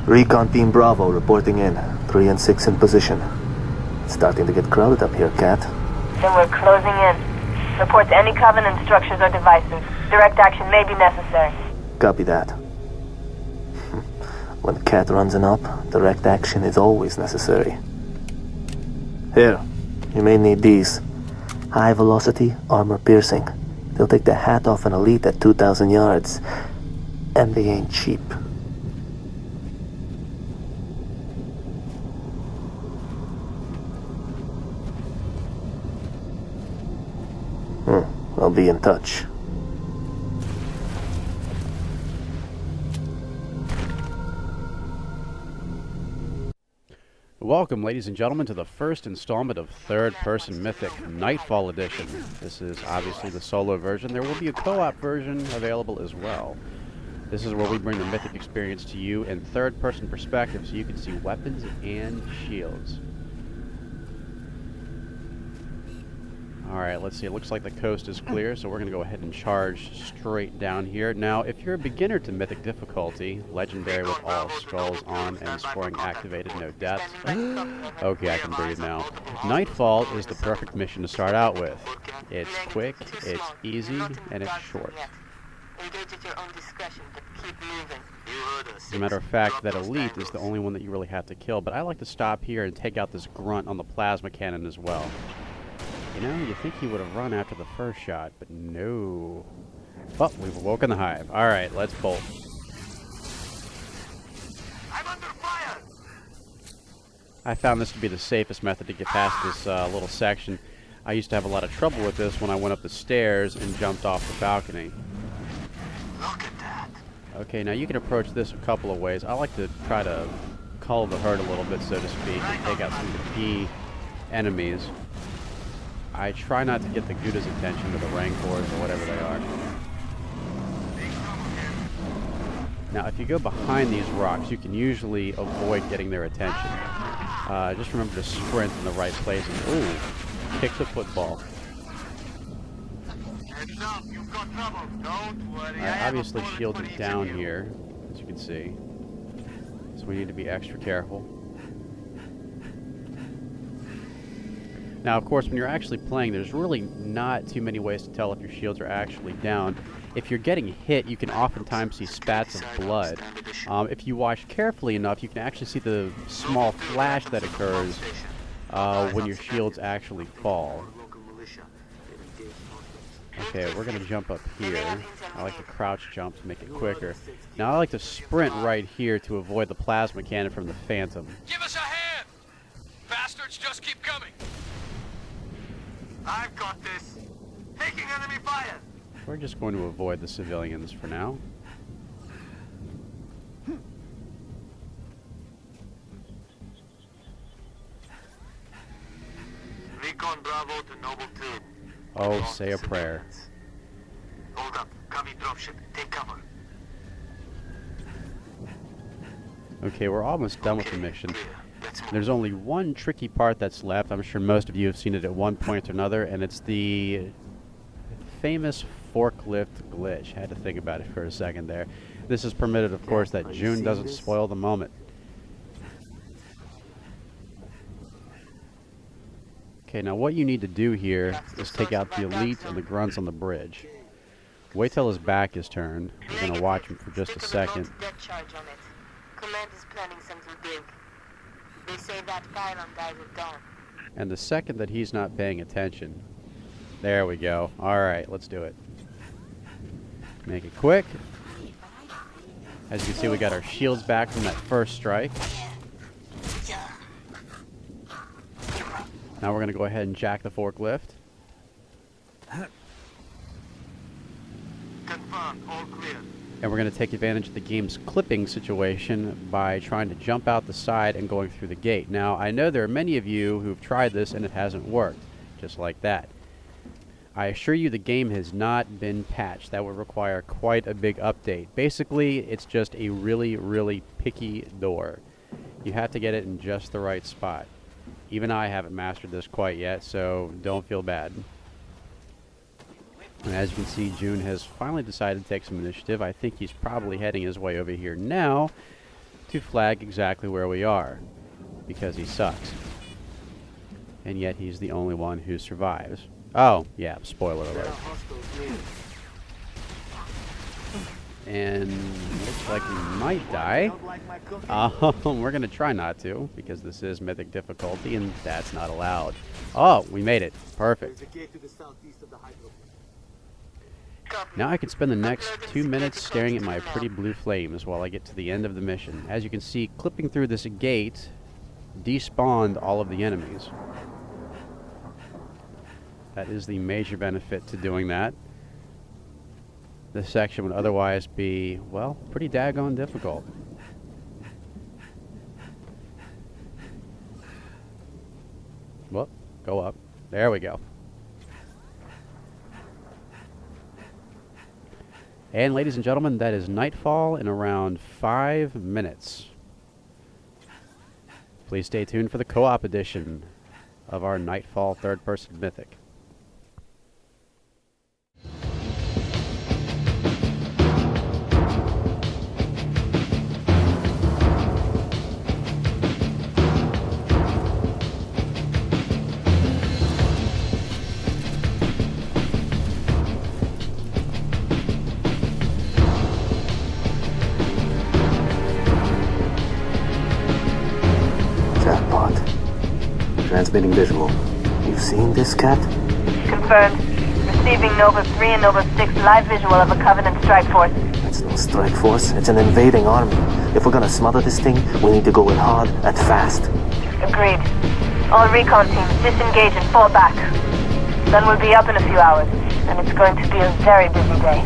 Recon Team Bravo reporting in. 3 and 6 in position. It's starting to get crowded up here, Cat. Then we're closing in. Report to any Covenant structures or devices. Direct action may be necessary. Copy that. When Cat runs an op, direct action is always necessary. Here, you may need these. High velocity, armor piercing. They'll take the hat off an elite at 2,000 yards. And they ain't cheap. I'll be in touch. Welcome, ladies and gentlemen, to the first installment of Third Person Mythic, Nightfall Edition. This is obviously the solo version. There will be a co-op version available as well. This is where we bring the Mythic experience to you in third-person perspective so you can see weapons and shields. Alright, let's see. It looks like the coast is clear, so we're going to go ahead and charge straight down here. Now, if you're a beginner to Mythic difficulty, Legendary with all skulls on and scoring activated, no deaths. Okay, I can breathe now. Nightfall is the perfect mission to start out with. It's quick, it's easy, and it's short. As a matter of fact, that elite is the only one that you really have to kill, but I like to stop here and take out this grunt on the plasma cannon as well. You know, you think he would have run after the first shot, but no. Oh, we've awoken the hive. Alright, let's bolt. I'm under fire. I found this to be the safest method to get past this little section. I used to have a lot of trouble with this when I went up the stairs and jumped off the balcony. Look at that. Okay, now you can approach this a couple of ways. I like to try to cull the herd a little bit, so to speak, and take out some of the key enemies. I try not to get the Gouda's attention, or the Rancors, or whatever they are. Now, if you go behind these rocks, you can usually avoid getting their attention. Just remember to sprint in the right place and, ooh, kick the football. Obviously, shields are down here, as you can see. So we need to be extra careful. Now, of course, when you're actually playing, there's really not too many ways to tell if your shields are actually down. If you're getting hit, you can oftentimes see spats of blood. If you watch carefully enough, you can actually see the small flash that occurs when your shields actually fall. Okay, we're going to jump up here. I like to crouch jump to make it quicker. Now, I like to sprint right here to avoid the plasma cannon from the Phantom. Give us a hand! Bastards just keep coming! I've got this. Taking enemy fire. We're just going to avoid the civilians for now. Recon Bravo to Noble 2. Oh, say a prayer. Hold up. Copy dropship. Take cover. Okay, we're almost done with the mission. There's only one tricky part that's left. I'm sure most of you have seen it at one point or another, and it's the famous forklift glitch. Had to think about it for a second there. This is permitted, of course, that June doesn't spoil the moment. Okay, now what you need to do here is take out the elite and the grunts on the bridge. Wait till his back is turned. We're going to watch him for just a second. Command is planning something big. They say that Phylon died at dawn. And the second that he's not paying attention. There we go. Alright, let's do it. Make it quick. As you can see, we got our shields back from that first strike. Now we're going to go ahead and jack the forklift. Confirmed, all clear. And we're going to take advantage of the game's clipping situation by trying to jump out the side and going through the gate. Now, I know there are many of you who've tried this and it hasn't worked, just like that. I assure you the game has not been patched. That would require quite a big update. Basically, it's just a really, really picky door. You have to get it in just the right spot. Even I haven't mastered this quite yet, so don't feel bad. And as you can see, June has finally decided to take some initiative. I think he's probably heading his way over here now to flag exactly where we are, because he sucks. And yet he's the only one who survives. Oh, yeah, spoiler alert. And looks like we might die. We're going to try not to, because this is mythic difficulty, and that's not allowed. Oh, we made it. Perfect. Now I can spend the next 2 minutes staring at my pretty blue flames while I get to the end of the mission. As you can see, clipping through this gate despawned all of the enemies. That is the major benefit to doing that. This section would otherwise be, well, pretty daggone difficult. Well, go up. There we go. And ladies and gentlemen, that is Nightfall in around 5 minutes. Please stay tuned for the co-op edition of our Nightfall Third Person Mythic. Transmitting visual. You've seen this, Cat? Confirmed. Receiving Nova 3 and Nova 6 live visual of a Covenant strike force. It's no strike force. It's an invading army. If we're gonna smother this thing, we need to go in hard and fast. Agreed. All recon teams disengage and fall back. Sun will be up in a few hours, and it's going to be a very busy day.